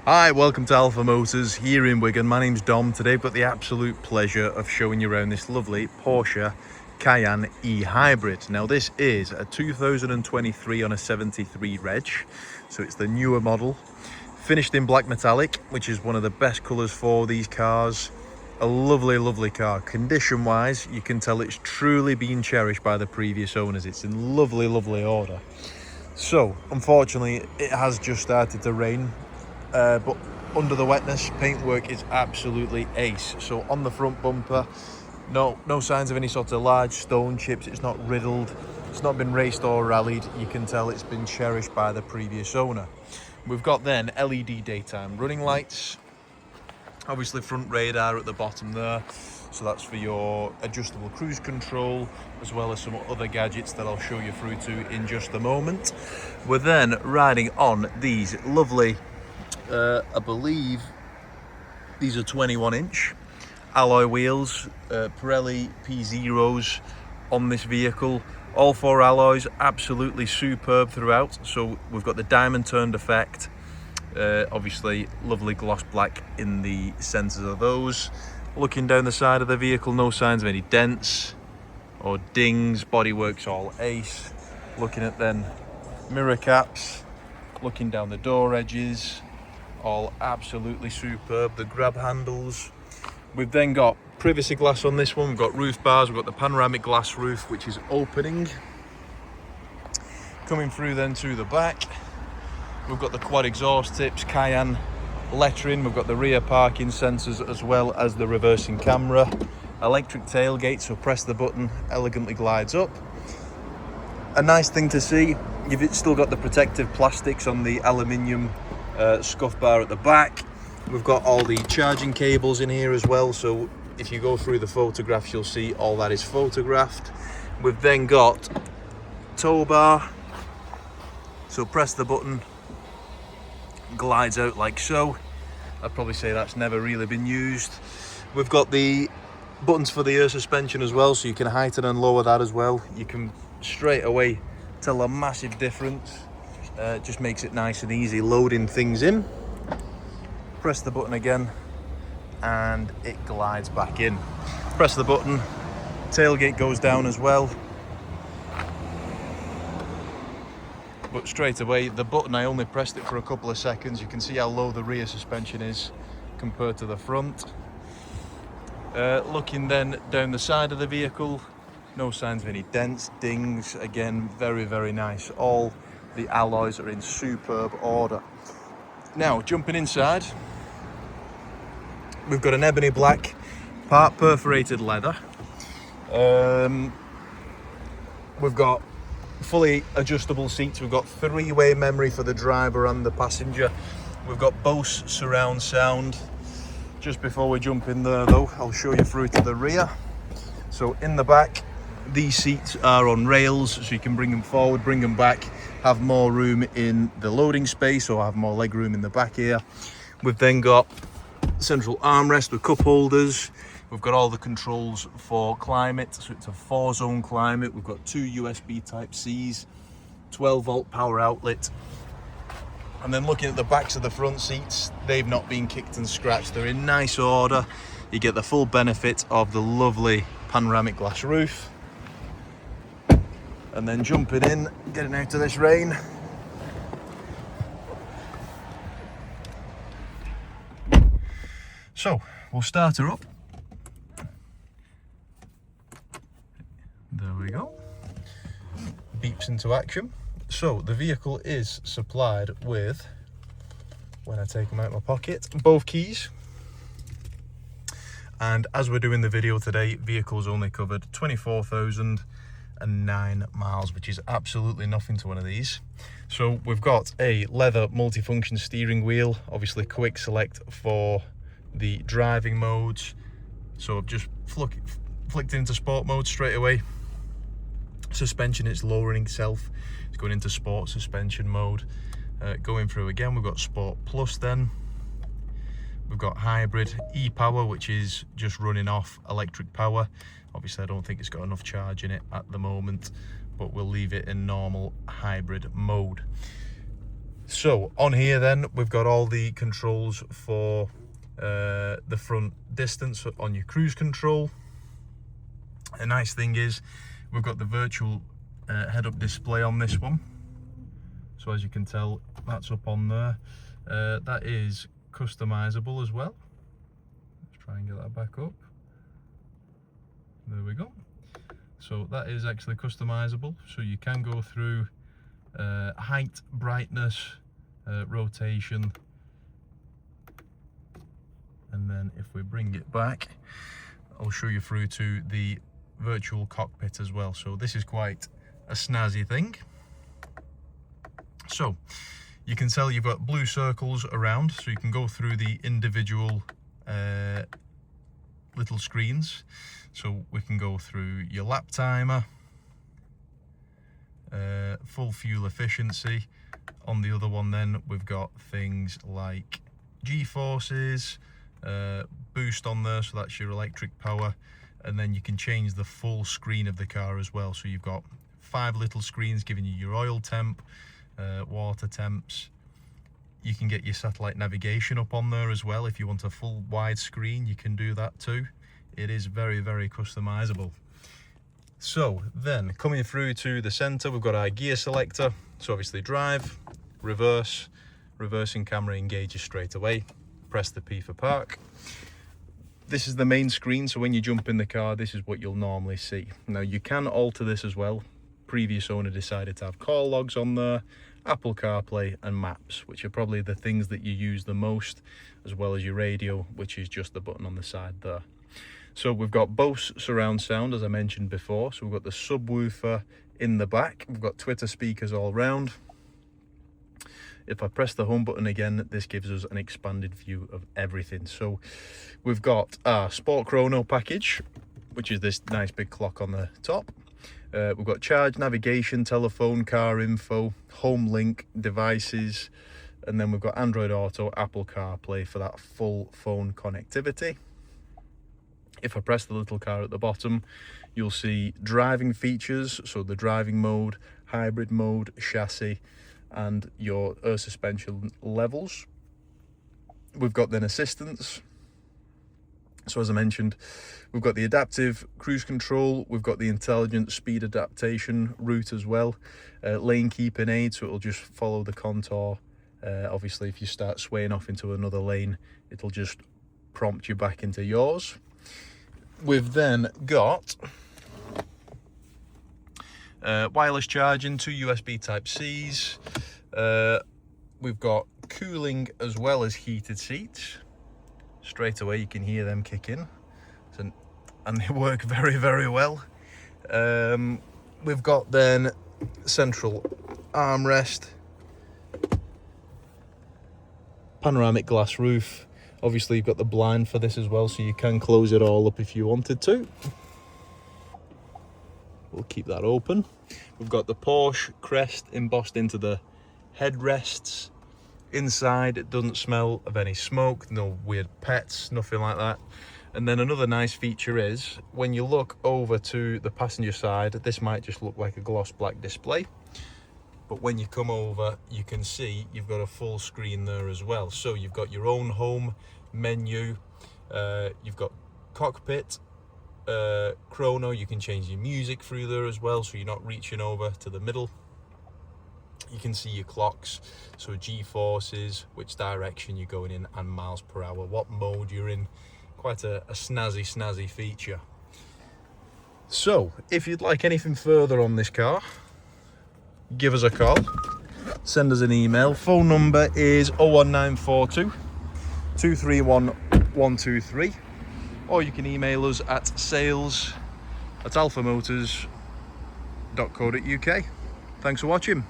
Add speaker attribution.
Speaker 1: Hi, welcome to Alpha Motors here in Wigan. My name's Dom. Today I've got the absolute pleasure of showing you around this lovely Porsche Cayenne e-hybrid. Now this is a 2023 on a 73 reg, so it's the newer model. Finished in black metallic, which is one of the best colours for these cars. A lovely, lovely car. Condition wise, you can tell it's truly been cherished by the previous owners. It's in lovely, lovely order. So unfortunately it has just started to rain. But under the wetness, paintwork is absolutely ace. So on the front bumper, no signs of any sort of large stone chips. It's not riddled, it's not been raced or rallied. You can tell it's been cherished by the previous owner. We've got then LED daytime running lights, obviously front radar at the bottom there, so that's for your adjustable cruise control, as well as some other gadgets that I'll show you through to in just a moment. We're then riding on these lovely I believe these are 21-inch alloy wheels, Pirelli P0s on this vehicle. All four alloys absolutely superb throughout. So we've got the diamond turned effect, obviously lovely gloss black in the centers of those. Looking down the side of the vehicle, no signs of any dents or dings. Bodywork's all ace. Looking at then mirror caps, looking down the door edges, all absolutely superb. The grab handles. We've then got privacy glass on this one. We've got roof bars. We've got the panoramic glass roof, which is opening. Coming through then to the back, we've got the quad exhaust tips, Cayenne lettering. We've got the rear parking sensors as well as the reversing camera. Electric tailgate, so press the button, elegantly glides up. A nice thing to see, you've still got the protective plastics on the aluminium scuff bar at the back. We've got all the charging cables in here as well, so if you go through the photographs you'll see all that is photographed. We've then got Towbar, so press the button, glides out like so. I'd probably say that's never really been used. We've got the buttons for the air suspension as well, so you can heighten and lower that as well. You can straight away tell a massive difference. Just makes it nice and easy loading things in. Press the button again and it glides back in. Press the button, tailgate goes down as well. But straight away, the button, I only pressed it for a couple of seconds. You can see how low the rear suspension is compared to the front. Looking then down the side of the vehicle, no signs of any dents, dings. Again, very, very nice. All the alloys are in superb order. Now, jumping inside, we've got an ebony black part perforated leather. We've got fully adjustable seats. We've got three-way memory for the driver and the passenger. We've got Bose surround sound. Just before we jump in there though, I'll show you through to the rear. So in the back, these seats are on rails, so you can bring them forward, bring them back, have more room in the loading space, or have more leg room in the back here. We've then got central armrest with cup holders. We've got all the controls for climate, so it's a 4-zone climate. We've got 2 USB Type-Cs, 12-volt power outlet. And then looking at the backs of the front seats, they've not been kicked and scratched. They're in nice order. You get the full benefit of the lovely panoramic glass roof. And then jumping in, getting out of this rain. So we'll start her up. There we go. Beeps into action. So the vehicle is supplied with, when I take them out of my pocket, both keys. And as we're doing the video today, vehicle's only covered 24,009 miles, which is absolutely nothing to one of these. So we've got a leather multifunction steering wheel, obviously quick select for the driving modes. So I've just flicked into sport mode straight away. Suspension, it's lowering itself. It's going into sport suspension mode. Going through again, we've got Sport Plus then. We've got hybrid e-power, which is just running off electric power. Obviously, I don't think it's got enough charge in it at the moment, but we'll leave it in normal hybrid mode. So on here then, we've got all the controls for the front distance on your cruise control. A nice thing is we've got the virtual head-up display on this one. So as you can tell, that's up on there. That is customizable as well. Let's try and get that back up. There we go. So that is actually customizable. So you can go through height, brightness, rotation, and then if we bring it back, I'll show you through to the virtual cockpit as well. So this is quite a snazzy thing. So you can tell you've got blue circles around, so you can go through the individual little screens. So we can go through your lap timer, full fuel efficiency. On the other one then we've got things like G-forces, boost on there, so that's your electric power, and then you can change the full screen of the car as well. So you've got 5 little screens giving you your oil temp, water temps. You can get your satellite navigation up on there as well. If you want a full wide screen, you can do that too. It is very, very customizable. So then coming through to the center, we've got our gear selector. So obviously drive, reverse, reversing camera engages straight away. Press the P for park. This is the main screen, so when you jump in the car, this is what you'll normally see. Now you can alter this as well. Previous owner decided to have call logs on there, Apple CarPlay and maps, which are probably the things that you use the most, as well as your radio, which is just the button on the side there. So we've got Bose surround sound, as I mentioned before. So we've got the subwoofer in the back. We've got Twitter speakers all round. If I press the home button again, this gives us an expanded view of everything. So we've got our Sport Chrono package, which is this nice big clock on the top. We've got charge, navigation, telephone, car info, Homelink devices, and then we've got Android Auto, Apple CarPlay for that full phone connectivity. If I press the little car at the bottom, you'll see driving features, so the driving mode, hybrid mode, chassis, and your air suspension levels. We've got then assistance. So as I mentioned, we've got the adaptive cruise control, we've got the intelligent speed adaptation route as well, lane keeping aid, so it'll just follow the contour. Obviously if you start swaying off into another lane, it'll just prompt you back into yours. We've then got wireless charging, 2 USB Type-Cs. We've got cooling as well as heated seats. Straight away you can hear them kick in, and they work very, very well. We've got then central armrest, panoramic glass roof. Obviously you've got the blind for this as well, so you can close it all up if you wanted to. We'll keep that open. We've got the Porsche Crest embossed into the headrests. Inside it doesn't smell of any smoke, no weird pets, nothing like that. And then another nice feature is when you look over to the passenger side, this might just look like a gloss black display, but when you come over you can see you've got a full screen there as well. So you've got your own home menu, you've got cockpit, chrono, you can change your music through there as well, so you're not reaching over to the middle. You can see your clocks, so G-forces, which direction you're going in, and miles per hour, what mode you're in. Quite a snazzy feature. So if you'd like anything further on this car, give us a call, send us an email. Phone number is 01942 231 123, or you can email us at sales@alphamotors.co.uk. Thanks for watching.